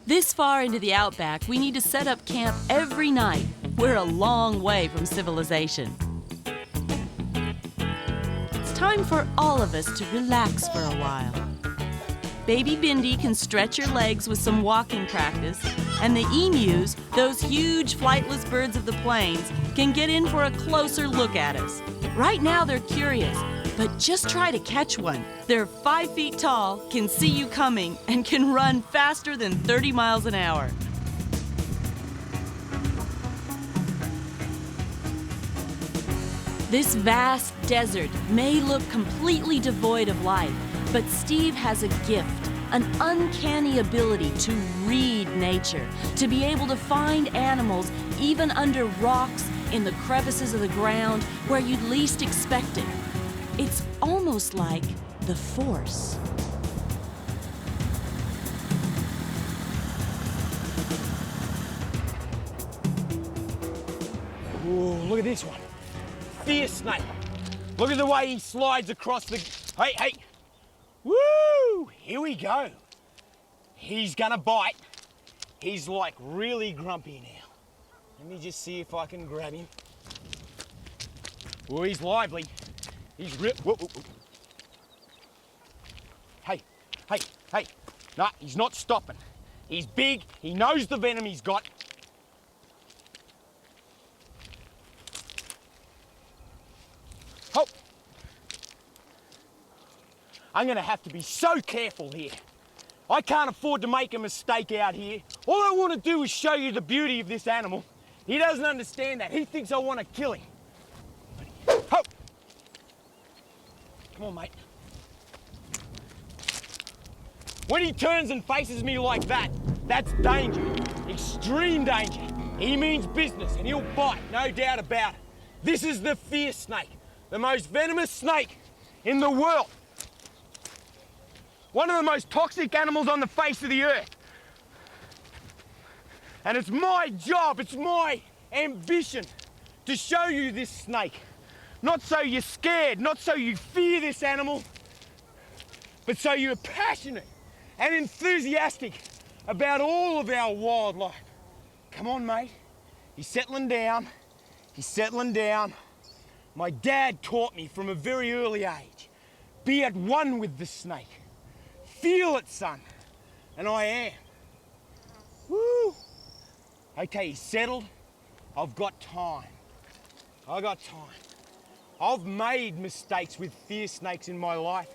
This far into the Outback, we need to set up camp every night. We're a long way from civilization. It's time for all of us to relax for a while. Baby Bindi can stretch her legs with some walking practice, and the emus, those huge flightless birds of the plains, can get in for a closer look at us. Right now they're curious, but just try to catch one. They're 5 feet tall, can see you coming, and can run faster than 30 miles an hour. This vast desert may look completely devoid of life, but Steve has a gift, an uncanny ability to read nature, to be able to find animals even under rocks, in the crevices of the ground, where you'd least expect it. It's almost like the Force. Ooh, look at this one. Fierce snake. Look at the way he slides across the... Hey! Woo! Here we go. He's gonna bite. He's like really grumpy now. Let me just see if I can grab him. Oh, he's lively. He's whoa. Hey. No, he's not stopping. He's big. He knows the venom he's got. Oh. I'm gonna have to be so careful here. I can't afford to make a mistake out here. All I want to do is show you the beauty of this animal. He doesn't understand that. He thinks I want to kill him. Oh. Come on, mate. When he turns and faces me like that, that's danger. Extreme danger. He means business and he'll bite, no doubt about it. This is the fierce snake, the most venomous snake in the world. One of the most toxic animals on the face of the earth. And it's my job, it's my ambition to show you this snake. Not so you're scared, not so you fear this animal, but so you're passionate and enthusiastic about all of our wildlife. Come on, mate. He's settling down. My dad taught me from a very early age, be at one with the snake. Feel it, son. And I am. Woo! Okay, he's settled. I've got time. I've made mistakes with fierce snakes in my life.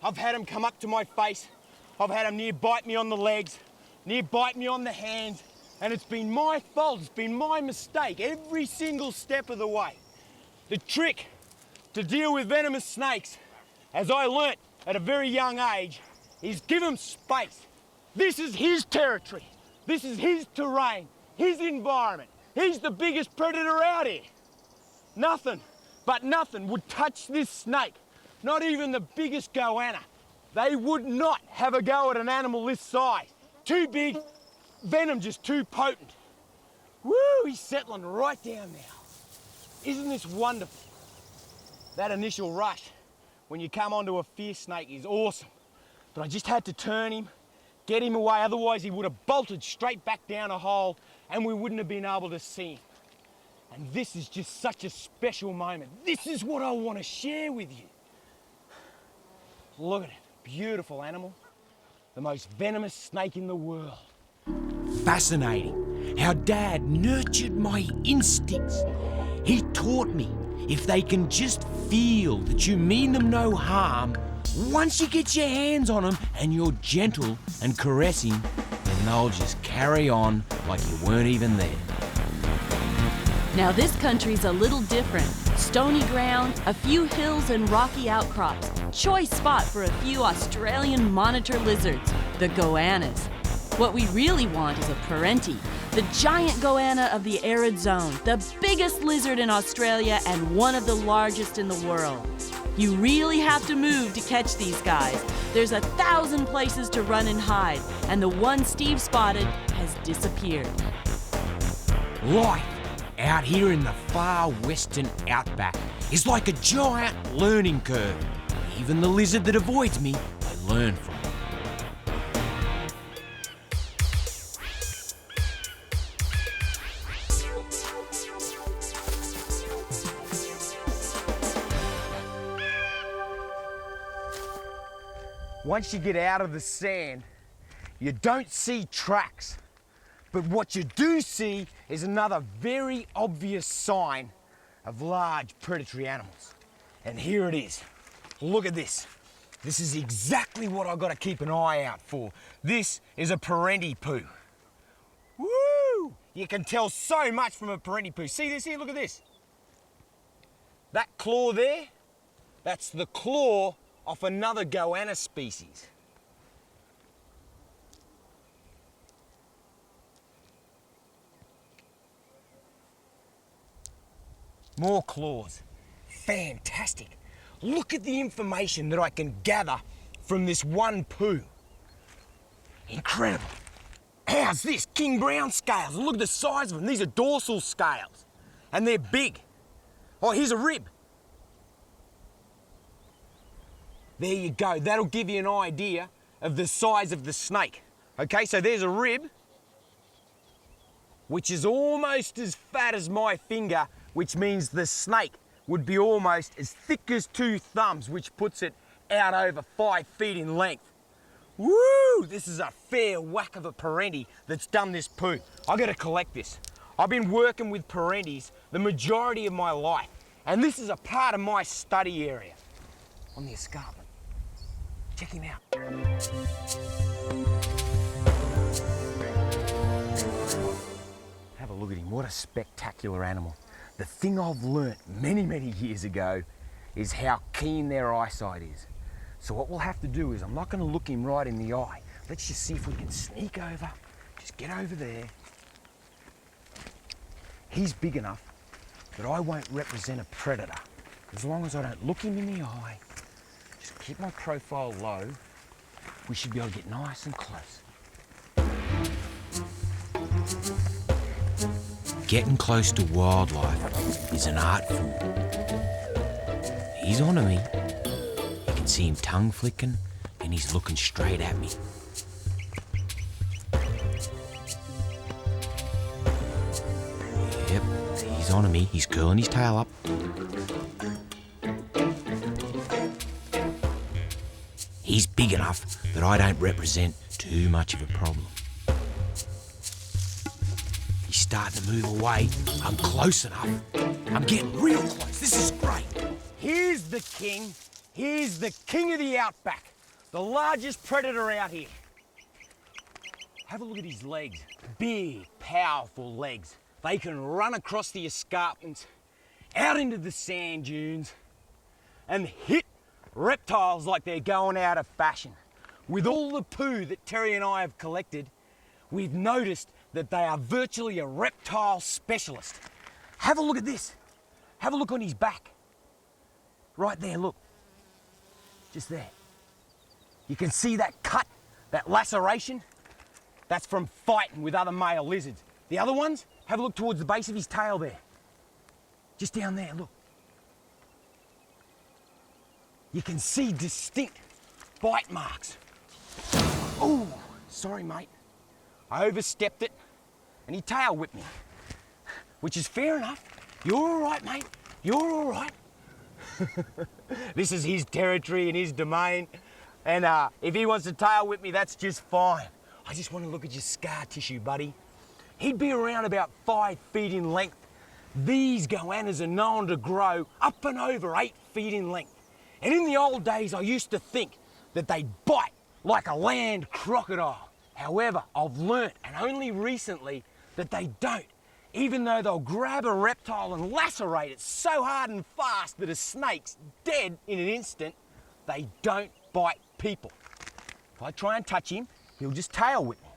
I've had them come up to my face. I've had them near bite me on the legs, near bite me on the hands, and it's been my fault, it's been my mistake every single step of the way. The trick to deal with venomous snakes, as I learnt at a very young age, is give them space. This is his territory. This is his terrain, his environment. He's the biggest predator out here. Nothing would touch this snake. Not even the biggest goana. They would not have a go at an animal this size. Too big, venom just too potent. Woo, he's settling right down now. Isn't this wonderful? That initial rush when you come onto a fierce snake is awesome. But I just had to turn him, get him away, otherwise he would have bolted straight back down a hole and we wouldn't have been able to see him. And this is just such a special moment. This is what I want to share with you. Look at it, beautiful animal. The most venomous snake in the world. Fascinating how Dad nurtured my instincts. He taught me if they can just feel that you mean them no harm, once you get your hands on them and you're gentle and caressing, then they'll just carry on like you weren't even there. Now this country's a little different. Stony ground, a few hills and rocky outcrops. Choice spot for a few Australian monitor lizards, the goanas. What we really want is a perentie, the giant goana of the arid zone, the biggest lizard in Australia and one of the largest in the world. You really have to move to catch these guys. There's 1,000 places to run and hide, and the one Steve spotted has disappeared. Life out here in the far western outback is like a giant learning curve. Even the lizard that avoids me, I learn from. once you get out of the sand, you don't see tracks. But what you do see is another very obvious sign of large predatory animals. And here it is. Look at this. This is exactly what I've got to keep an eye out for. This is a perentie poo. Woo! You can tell so much from a perentie poo. See this here? Look at this. That claw there, that's the claw of another goana species. More claws. Fantastic. Look at the information that I can gather from this one poo. Incredible. How's this? King brown scales. Look at the size of them. These are dorsal scales. And they're big. Oh, here's a rib. There you go. That'll give you an idea of the size of the snake. Okay, so there's a rib, which is almost as fat as my finger, which means the snake would be almost as thick as 2 thumbs, which puts it out over 5 feet in length. Woo! This is a fair whack of a perentie that's done this poo. I've got to collect this. I've been working with perenties the majority of my life, and this is a part of my study area on the escarpment. Check him out. Have a look at him. What a spectacular animal. The thing I've learnt many, many years ago is how keen their eyesight is. So what we'll have to do is, I'm not going to look him right in the eye. Let's just see if we can sneak over. Just get over there. He's big enough that I won't represent a predator. As long as I don't look him in the eye, just keep my profile low, we should be able to get nice and close. Getting close to wildlife is an art form. He's onto me. You can see him tongue flicking, and he's looking straight at me. Yep, he's onto me. He's curling his tail up. He's big enough that I don't represent too much of a problem. He's starting to move away. I'm close enough. I'm getting real close. This is great. Here's the king. Here's the king of the Outback, the largest predator out here. Have a look at his legs. Big, powerful legs. They can run across the escarpments, out into the sand dunes, and hit reptiles like they're going out of fashion. With all the poo that Terri and I have collected, we've noticed that they are virtually a reptile specialist. Have a look at this. Have a look on his back. Right there, look. Just there. You can see that cut, that laceration. That's from fighting with other male lizards. The other ones, have a look towards the base of his tail there. Just down there, look. You can see distinct bite marks. Oh, sorry, mate. I overstepped it and he tail whipped me, which is fair enough. You're all right, mate. You're all right. This is his territory and his domain. And if he wants to tail whip me, that's just fine. I just want to look at your scar tissue, buddy. He'd be around about 5 feet in length. These goannas are known to grow up and over 8 feet in length. And in the old days, I used to think that they'd bite like a land crocodile. However, I've learnt, and only recently, that they don't. Even though they'll grab a reptile and lacerate it so hard and fast that a snake's dead in an instant, they don't bite people. If I try and touch him, he'll just tail whip me.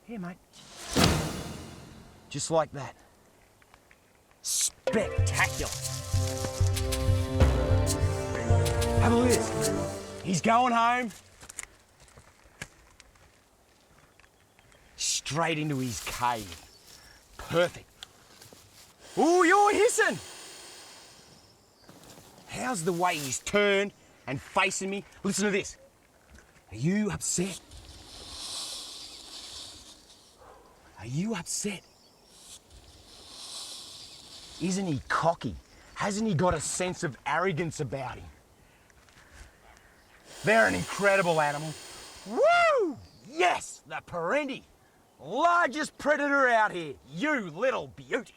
Here, mate. Just like that. Spectacular. Have a look at this. He's going home. Straight into his cave. Perfect. Ooh, you're hissing. How's the way he's turned and facing me? Listen to this. Are you upset? Are you upset? Isn't he cocky? Hasn't he got a sense of arrogance about him? They're an incredible animal. Woo! Yes, the perentie. Largest predator out here, you little beauty.